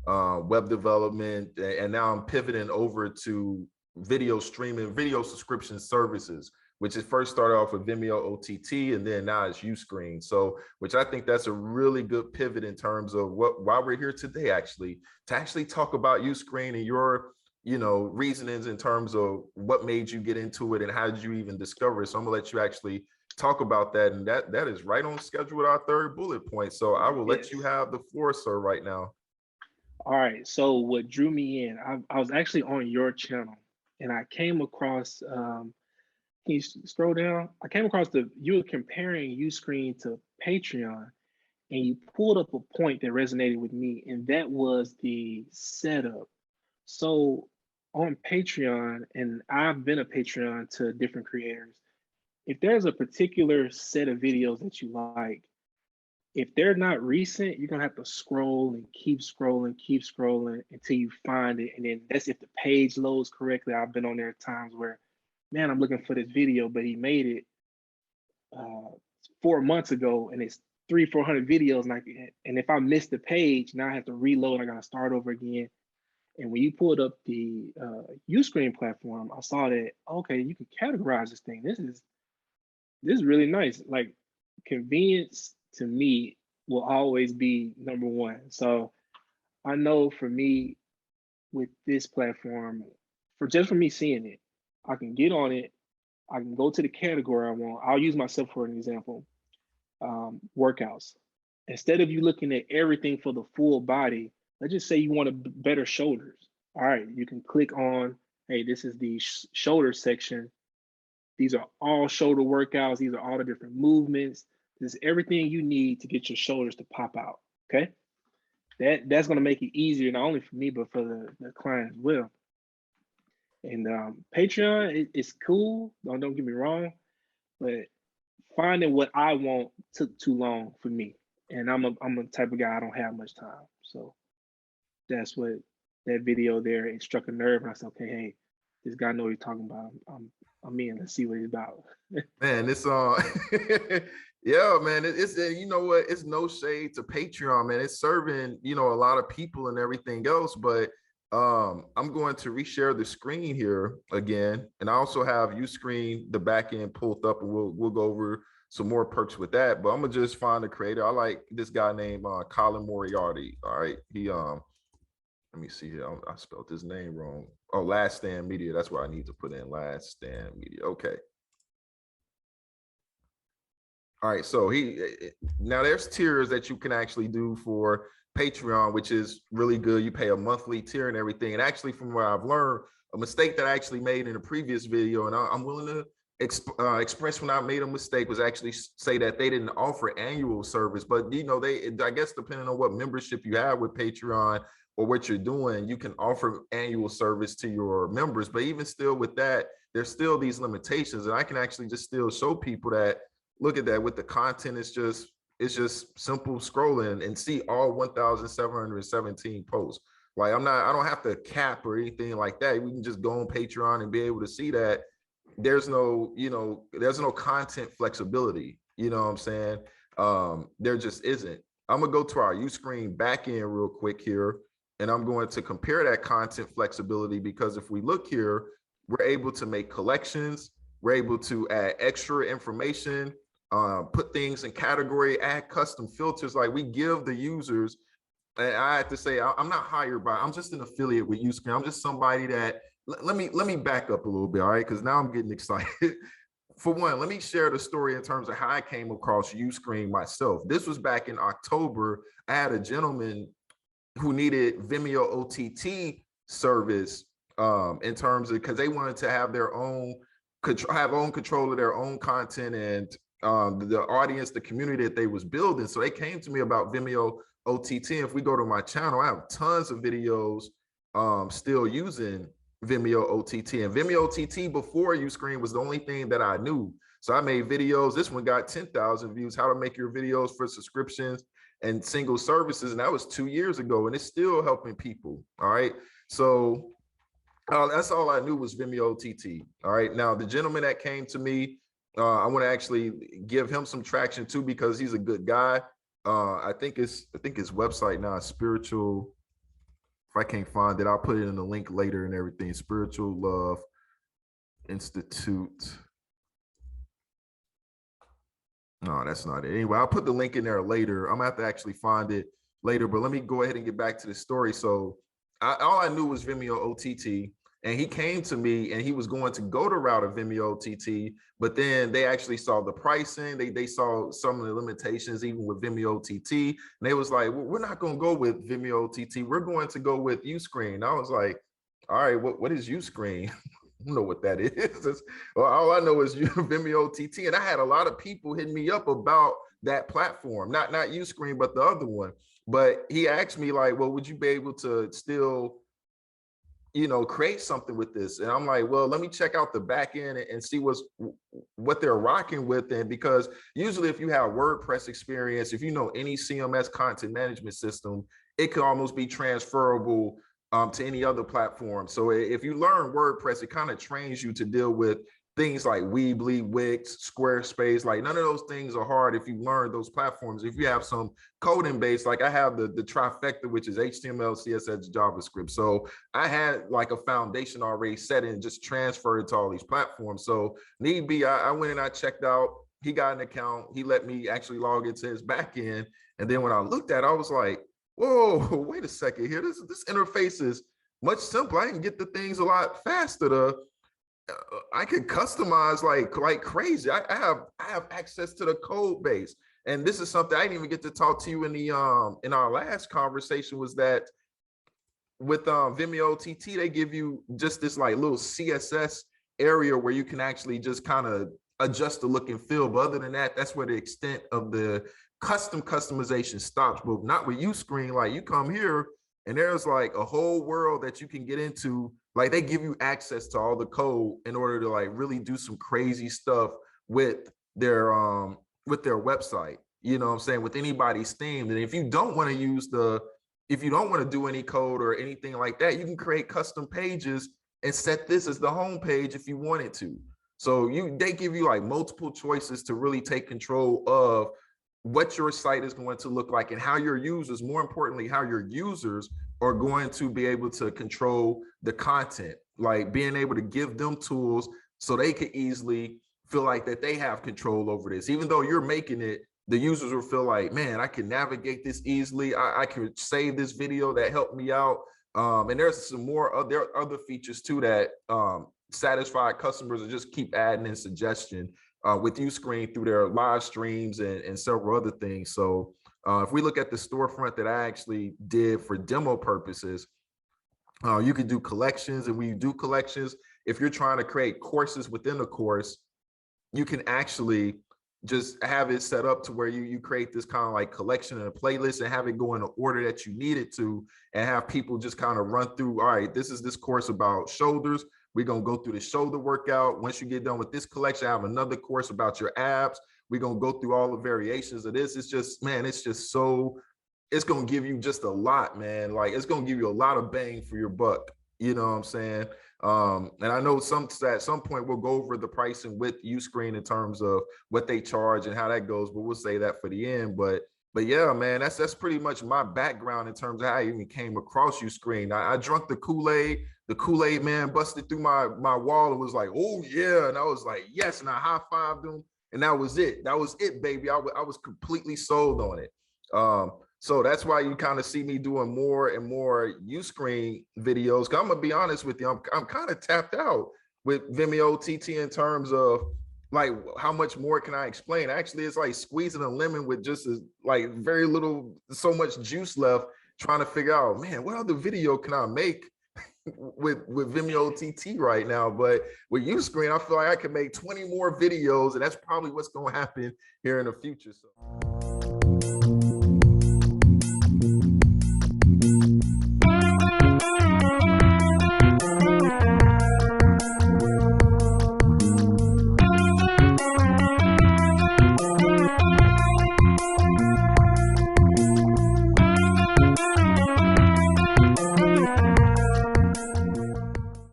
web development, and now I'm pivoting over to video streaming, video subscription services, which is first started off with Vimeo OTT, and then now it's Uscreen. So, which I think that's a really good pivot in terms of why we're here today, actually, to actually talk about Uscreen and your, reasonings in terms of what made you get into it and how did you even discover it. So I'm gonna let you actually talk about that, and that is right on schedule with our third bullet point. So I will let you have the floor, sir, right now. All right. So what drew me in, I was actually on your channel and I came across, can you scroll down? I came across you were comparing Uscreen to Patreon and you pulled up a point that resonated with me, and that was the setup. So on Patreon, and I've been a Patreon to different creators, if there's a particular set of videos that you like, if they're not recent, you're gonna have to scroll and keep scrolling until you find it. And then that's if the page loads correctly. I've been on there at times where, man, I'm looking for this video, but he made it 4 months ago and it's 300-400 videos. And if I miss the page, now I have to reload. I gotta start over again. And when you pulled up the Uscreen platform, I saw that, okay, you can categorize this thing. This is really nice. Like, convenience to me will always be number one. So I know for me with this platform, for me seeing it, I can get on it, I can go to the category I want. I'll use myself for an example. Workouts. Instead of you looking at everything for the full body, let's just say you want better shoulders. All right, you can click on, hey, this is the shoulder section. These are all shoulder workouts. These are all the different movements. This is everything you need to get your shoulders to pop out, okay? That's gonna make it easier, not only for me, but for the client as well. And Patreon is cool, don't get me wrong, but finding what I want took too long for me. And I'm a type of guy, I don't have much time. So that's what that video there, it struck a nerve, and I said, okay, hey, this guy knows what he's talking about. I'm in, let's see what he's about. Man, it's yeah, man, it's you know what, it's no shade to Patreon, man. It's serving, a lot of people and everything else, but I'm going to reshare the screen here again, and I also have Uscreen, the back end pulled up, and we'll go over some more perks with that. But I'm gonna just find a creator. I like this guy named Colin Moriarty. All right, he let me see here. I spelled his name wrong. Oh, Last Stand Media. That's where I need to put in Last Stand Media. Okay. All right. So now there's tiers that you can actually do for Patreon, which is really good. You pay a monthly tier and everything. And actually, from what I've learned, a mistake that I actually made in a previous video, and I'm willing to express when I made a mistake, was actually say that they didn't offer annual service. But I guess depending on what membership you have with Patreon or what you're doing, you can offer annual service to your members. But even still with that, there's still these limitations. And I can actually just still show people that, look at that, with the content, it's just simple scrolling and see all 1,717 posts. Like, I don't have to cap or anything like that. We can just go on Patreon and be able to see that there's no content flexibility. You know what I'm saying? There just isn't. I'm gonna go to our Uscreen backend real quick here, and I'm going to compare that content flexibility, because if we look here, we're able to make collections, we're able to add extra information, put things in category, add custom filters. Like, we give the users, and I have to say, I'm not hired by, I'm just an affiliate with Uscreen. I'm just somebody that, let me back up a little bit, all right? Because now I'm getting excited. For one, let me share the story in terms of how I came across Uscreen myself. This was back in October. I had a gentleman who needed Vimeo OTT service in terms of, because they wanted to have their own control of their own content and the audience, the community that they was building. So they came to me about Vimeo OTT. If we go to my channel, I have tons of videos still using Vimeo OTT. And Vimeo OTT before Uscreen was the only thing that I knew. So I made videos. This one got 10,000 views, how to make your videos for subscriptions and single services. And that was 2 years ago, and it's still helping people. All right. So that's all I knew was Vimeo OTT. All right. Now, the gentleman that came to me, I want to actually give him some traction too, because he's a good guy. I think his website now is spiritual. If I can't find it, I'll put it in the link later and everything. Spiritual Love Institute. No, that's not it. Anyway, I'll put the link in there later. I'm gonna have to actually find it later, but let me go ahead and get back to the story. So all I knew was Vimeo OTT, and he came to me and he was going to go the route of Vimeo OTT, but then they actually saw the pricing. They saw some of the limitations even with Vimeo OTT, and they was like, well, we're not gonna go with Vimeo OTT. We're going to go with Uscreen. I was like, all right, what is Uscreen? I don't know what that is. Well, all I know is Vimeo OTT, and I had a lot of people hitting me up about that platform, not Uscreen, but the other one. But he asked me like, well, would you be able to still, create something with this? And I'm like, well, let me check out the back end and see what they're rocking with. And because usually if you have WordPress experience, if you know any CMS content management system, it could almost be transferable to any other platform. So if you learn WordPress, it kind of trains you to deal with things like Weebly, Wix, Squarespace. Like none of those things are hard if you learn those platforms. If you have some coding base, like I have the trifecta, which is HTML, CSS, JavaScript. So I had like a foundation already set and just transferred to all these platforms. So need be, I went and I checked out. He got an account. He let me actually log into his back end. And then when I looked at it, I was like, whoa, wait a second here. This interface is much simpler. I can get the things a lot faster. I can customize like crazy. I have access to the code base, and this is something I didn't even get to talk to you in our last conversation. Was that with Vimeo OTT, they give you just this like little CSS area where you can actually just kind of adjust the look and feel. But other than that, that's where the extent of the customization stops. But not with Uscreen. Like you come here and there's like a whole world that you can get into. Like they give you access to all the code in order to like really do some crazy stuff with their website. You know what I'm saying? With anybody's theme. And if you don't want to use if you don't want to do any code or anything like that, you can create custom pages and set this as the home page if you wanted to. So they give you like multiple choices to really take control of what your site is going to look like and how your users, more importantly, how your users are going to be able to control the content, like being able to give them tools so they could easily feel like that they have control over this. Even though you're making it, the users will feel like, man, I can navigate this easily. I can save this video that helped me out. And there's some more, there are other features too that satisfied customers will just keep adding in suggestion with Uscreen through their live streams and several other things. So if we look at the storefront that I actually did for demo purposes, you can do collections. And when you do collections, if you're trying to create courses within a course, you can actually just have it set up to where you create this kind of like collection and a playlist and have it go in the order that you need it to, and have people just kind of run through, all right, this is this course about shoulders. We're going to go through the shoulder workout. Once you get done with this collection, I have another course about your abs. We're going to go through all the variations of this. It's just, man, it's just so, it's going to give you just a lot, man. Like it's going to give you a lot of bang for your buck. You know what I'm saying? And I know at some point we'll go over the pricing with Uscreen in terms of what they charge and how that goes, but we'll say that for the end. But yeah, man, that's pretty much my background in terms of how I even came across Uscreen. I drunk the Kool-Aid. The Kool-Aid man busted through my wall and was like, oh yeah. And I was like, yes. And I high-fived him. And that was it. That was it, baby. I was completely sold on it. So that's why you kind of see me doing more and more Uscreen videos. Cause I'm gonna be honest with you, I'm kind of tapped out with Vimeo OTT in terms of like how much more can I explain? Actually, it's like squeezing a lemon with just like very little, so much juice left, trying to figure out, man, what other video can I make with Vimeo OTT right now? But with Uscreen, I feel like I can make 20 more videos, and that's probably what's going to happen here in the future. So.